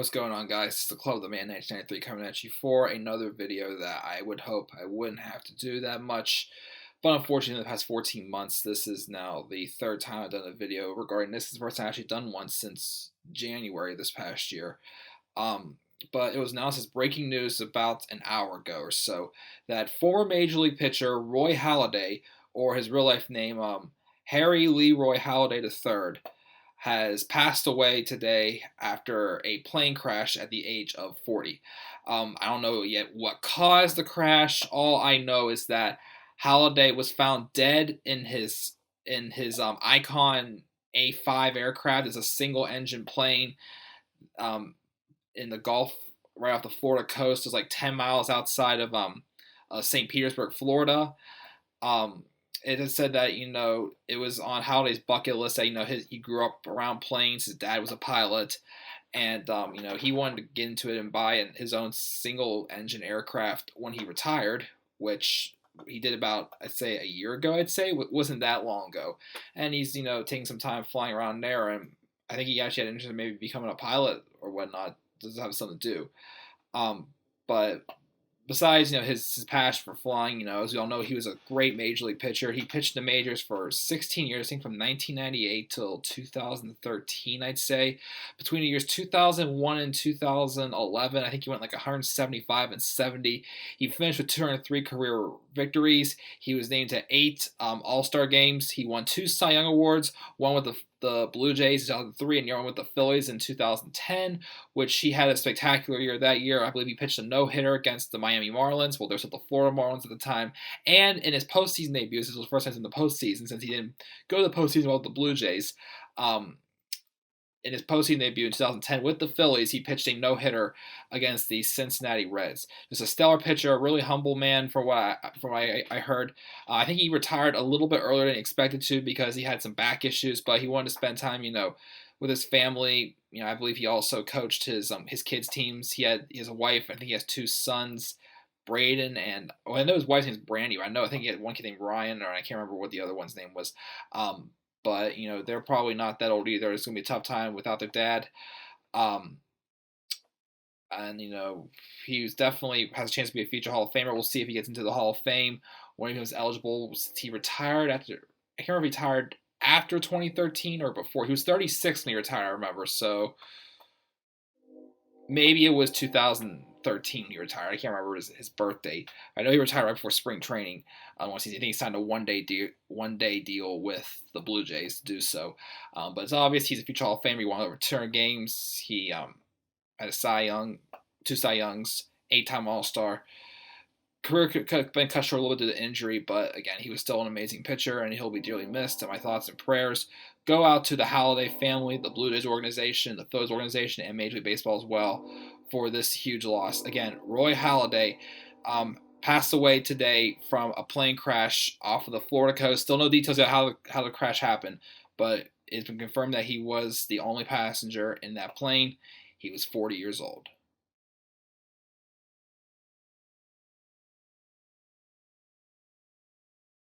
What's going on, guys? It's the Club of the Man 1993 coming at you for another video that I would hope I wouldn't have to do that much. But unfortunately, in the past 14 months, this is now the third time I've done a video regarding this. This is the first time I've actually done one since January this past year. But it was announced as breaking news about an hour ago or so that former Major League pitcher Roy Halladay, or his real life name, Harry Leroy Halladay III, has passed away today after a plane crash at the age of 40. I don't know yet what caused the crash. All I know is that Halladay was found dead in his Icon A5 aircraft. It's a single-engine plane in the Gulf, right off the Florida coast. It's like 10 miles outside of St. Petersburg, Florida. It has said that, it was on Halladay's bucket list that, he grew up around planes. His dad was a pilot. And, he wanted to get into it and buy his own single-engine aircraft when he retired, which he did about, I'd say, a year ago, It wasn't that long ago. And he's, taking some time flying around there. And I think he actually had interest in maybe becoming a pilot or whatnot. Does have something to do. But besides, his passion for flying, as we all know, he was a great major league pitcher. He pitched in the majors for 16 years, I think from 1998 till 2013, I'd say. Between the years 2001 and 2011, I think he went like 175 and 70. He finished with 203 career victories. He was named to 8 All-Star games. He won 2 Cy Young Awards, one with the Blue Jays in 2003 and the other one with the Phillies in 2010, which he had a spectacular year that year. I believe he pitched a no-hitter against the Miami Marlins. Well, there's the Florida Marlins at the time. And in his postseason debut, this was the first time in the postseason since he didn't go to the postseason with the Blue Jays. In his postseason debut in 2010 with the Phillies, he pitched a no-hitter against the Cincinnati Reds. Just a stellar pitcher, a really humble man from what I heard. I think he retired a little bit earlier than he expected to because he had some back issues, but he wanted to spend time, with his family. I believe he also coached his kids' teams. He has a wife. I think he has 2 sons, Braden and I know his wife's name is Brandy. I think he had one kid named Ryan, or I can't remember what the other one's name was. But, they're probably not that old either. It's going to be a tough time without their dad. And, he definitely has a chance to be a future Hall of Famer. We'll see if he gets into the Hall of Fame when he was eligible. He retired I can't remember if he retired after 2013 or before. He was 36 when he retired, I remember. So maybe it was 2013 he retired. I can't remember his birth date. I know he retired right before spring training. I think he signed a one-day deal with the Blue Jays to do so. But it's obvious he's a future Hall of Famer. He won over 200 games. He had a Cy Young, 2 Cy Youngs, 8-time All-Star. Career could have been cut short a little bit due to injury, but again, he was still an amazing pitcher, and he'll be dearly missed. And my thoughts and prayers go out to the Halladay family, the Blue Jays organization, the Phillies organization, and Major League Baseball as well for this huge loss. Again, Roy Halladay passed away today from a plane crash off of the Florida coast. Still no details about how the crash happened, but it's been confirmed that he was the only passenger in that plane. He was 40 years old.